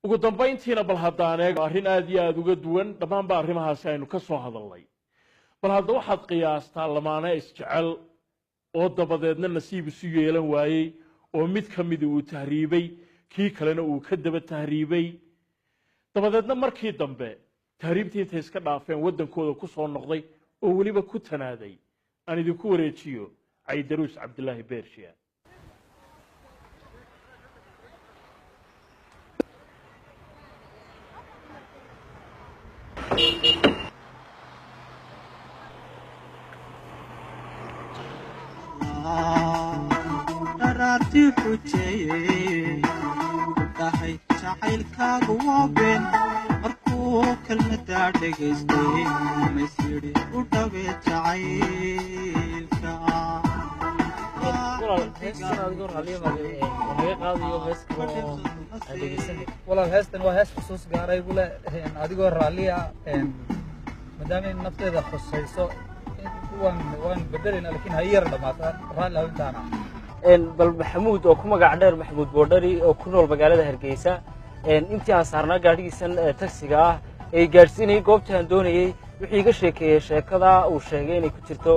ugu dambayntiina bal haddaan eego arrin aad iyo aad uga duwan dhammaanba arrimahaasi aynu ka soo hadalnay bal hadda waxaad qiyaastaa lamaane isjecel oo dabadeedna nasiib isu yeelan waayey oo mid ka midi uu tahriibay kii kalena uu ka daba tahriibay dabadeedna markii dambe tahriibtii intay iska dhaafeen waddankooda ku soo noqday oo weliba ku tanaaday aan idinku wareejiyo caydaruus cabdilaahi beershiya رارتي حجي دحي جعيلكاغ وبين مركو كلمة دغيستي مسيري ودغي جعيلكا walaal heestan waa hees xusuus gaaray gule adigoo raalliya maadaama in nafteeda khusayso waan bedelina laakiin ha yar dhamaata raalli hawintaana bal maxamuud oo ku magac dheer maxamuud boodhari oo ku nool magaalada Hargeysa intii aan saarnaa gaadhigiisan taksiga ah ee gaarsiinay goobta aan doonayay wixii iga sheekeeyay sheekada uu sheegay inay ku jirto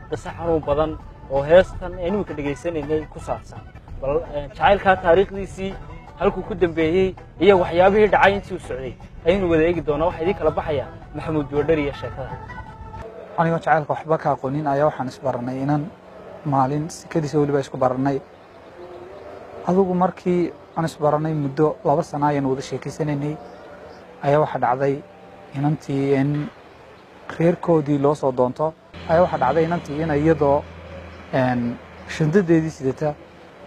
qisa xanuun badan oo heestan aynu ka dhageysanaynay ku saabsan bal jacaylka taariikhdiisii halkuu ku dambeeyay iyo waxyaabihii dhacay intii uu socday aynu wada eegi doonaa waxa idin kala baxaya maxamuud boodhari iyo sheekada aniga jacaylka waxba ka aqoonin ayaa waxaan isbaranay inaan maalin sikadiisa waliba isku baranay adigu markii aan isbaranay muddo 2 sano ayaan wada sheekaysanay ayaa waxa dhacday inantii in reerkoodii loo soo doonto ayaa waxa dhacday inantii in iyadoo shandadeedii sidata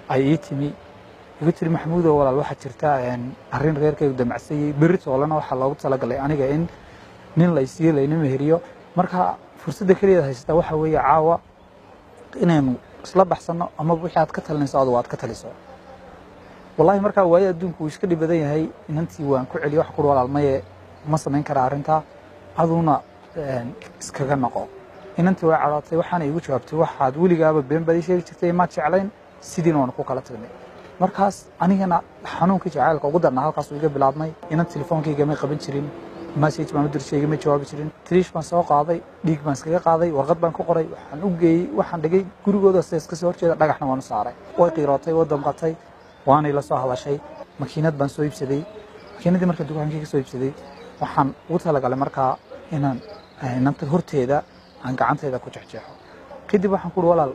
ay ii timi igu tiri maxamuud oo walaal waxa jirta arrin reerkaygu damacsayay berri toolana waxa loogu talagalay aniga in nin la isiyo layna meheriyo marka fursadda kaliya haysta waxa weeye caawa inaynu isla baxsano ama wixii aad ka talinayso aad ka taliso wallahi marka waay adduunku uu iska dhibadan yahay inantii waan ku celiyo wax ku walaalmaye ma sameyn kara arinta aduna iskaga noqo inantii way caraatay waxaana igu jawaabtay waxaad weligaaba been badi sheegi jirtay ma jeclayn sidiina waan ku kala tagnay markaas anigana xanuunka jacaylka ugu darna halkaas uu iga bilaabmay inaan telefoonkayga ma qaban jirin message baan u dirshay ma jawaabi jirin trish baan soo qaaday dhiig baan iskaga qaaday warqad baan ku qoray waxaan u geeyay waxaan dhigay gurigooda iska soo horjeeda dhagaxna waan u saaray way qiirootay way damqatay waana ila soo hadashay makiinad baan soo iibsaday makiinadii marka dukaankayga soo iibsaday waxaan ugu talagalay markaa inaan inanta horteeda aan gacantayda ku jeexjeexo kadib waxaan ku walaal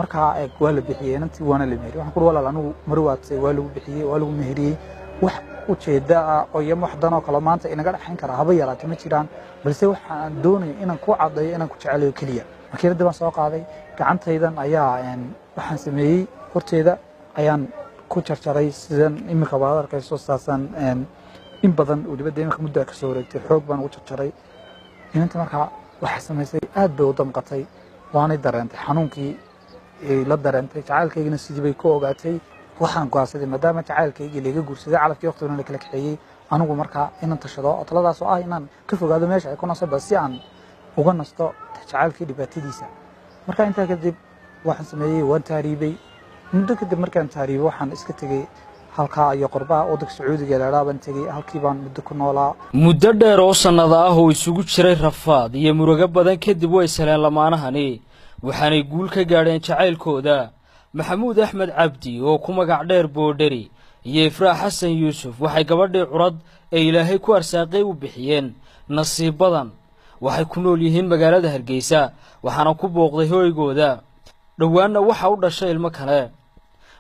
markaa waa la bixiyay inantii waana la meheriyay waxaan ku walaal anigu marwaatay waa lagu bixiyay waa lagu meheriyay wax ujeeda oo yam waxdan oo kala maanta inaga dhaxayn kara haba yaraatay ma jiraan balse waxaan doonay inaan ku cadeeyo inaan ku jecelayo kaliya makiinada baan soo qaaday gacantaydan ayaa waxaan sameeyay horteeda ayaan ku jarjaray sidan imika baad arkayso saasan in badan oo dibadda imika muddo ka soo wareegtay xoog baan ugu jarjaray inta markaa waxa sameysay aad bay u damqatay waana dareentay xanuunkii la dareentay jacaylkaygina sidii bay ku ogaatay waxaan go'aansaday maadaama jacaylkaygii laga guursaday calafkii waqtiga la kala kaxeeyay anigu markaa inaan tashado taladaas oo ah inaan ka fogaado meesha ay ku nasaba si aan uga nasto jacaylkii dhibaatadiisa marka inta kadib waxaan sameeyay waan taariibay muddo kadib markaan taariibay waxaan iska tagay halka iyo qurbaha waddanka Sacuudiga leeyahay tagay halkii baan muddo ku noolaa muddo dheer oo sanado ah oo isugu jiray rafaad iyo murugo badan kadib way saleen lamaanahani waxaanay guul ka gaadheen jacaylkooda maxamuud axmed cabdi oo ku magac dheer boodhari iyo ifraax xasan yuusuf waxay gabadhii curad ee ilaahay ku arsaaqay u bixiyeen nasiib badan waxay ku nool yihiin magaalada Hargeysa waxaana ku booqday hooygooda dhawaanna waxa u dhashay ilmo kale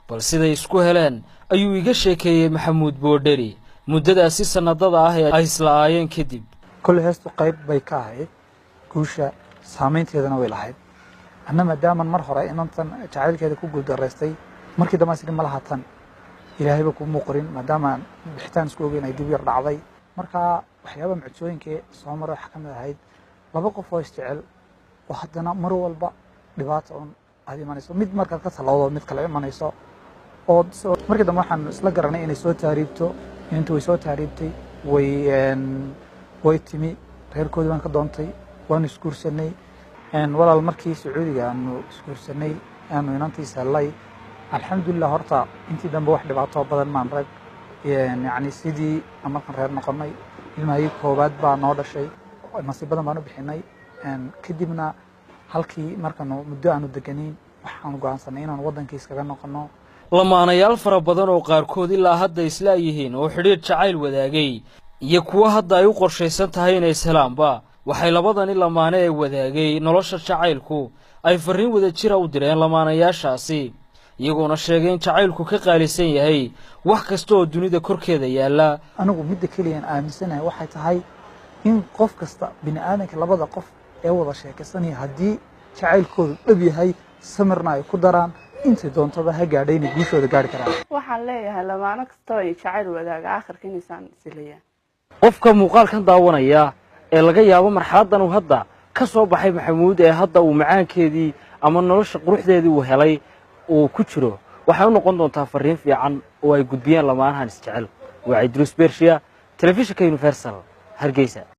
bal siday isku heleen ayuu iga sheekeeyay maxamuud boodhari muddadaasi sanadada ah ee ay islaayeen kadib kullu heestu qayb bay ka ahayd guusha saameynteedana way lahayd أنا مدام مرحلة إن أنت تعال كذا كوجو درستي مركي دم أصير ملهاتن إلى هيبك مقرن مدام بحتان سكوجين أيدي بيرد عضي مركا وحيابا معتوين كي صامر حكم هيد لبقوا فوق استعل وحدنا مروا البا لبات عن هذه ما نسوا مد مركا كسر الله مد كلام ما نسوا أو مركي دم واحد سلقرنا إن يسوي تعريبته إنتوا يسوي تعريبتي ويتمي غير كود وان كدونتي وان سكور سني ولا المركي سعودي أنه سكور سني أنه ينتهي سلي الحمد لله هرتا أنتي دم بواحد بعطاه بدل ما نرق yacni sidii markaan reer noqonnay ilmahii koowaad baa noo dhashay nasiib badan baan u bixinay kadibna halkii markaanu muddo aanu deganayn waxaan go'aansanay inaan waddankii iskaga noqonno lamaanayaal fara badan oo qaarkood ilaa hadda isla yihiin oo xidhiidh jacayl wadaagay iyo kuwa hadda ay u qorshaysan tahay inay islaamba waxay labadani lamaane ee wadaagay nolosha jacaylku ay farriin wada jira u direen lamaanayaashaasi iyagoona sheegay in jacaylku ka qaalisan yahay wax kasta oo dunida korkeeda yaalla anigu midda keliyaan aaminsanahay waxay tahay in qof kasta bini aadanka labada qof ee wada sheekaysanaya haddii jacaylkoodu dhab yahay samirna ay ku daraan intay doontada ha gaadhay inay guushooda gaari karaan waxaan leeyahay lamaano kastoo ay jacayl wadaaga aakhirka inaysaan isilayaan qofka muuqaalkan daawanaya ee laga yaabo marxaladdan uu hadda ka soo baxay maxamuud ee hadda uu macaankeedii ama nolosha quruxdeedii uu helay uu ku jiro waxay u noqon doontaa farriin fiican oo ay gudbiyeen lamaanahan isjecel waa Idris Bershiya telefishinka Universal Hargeysa.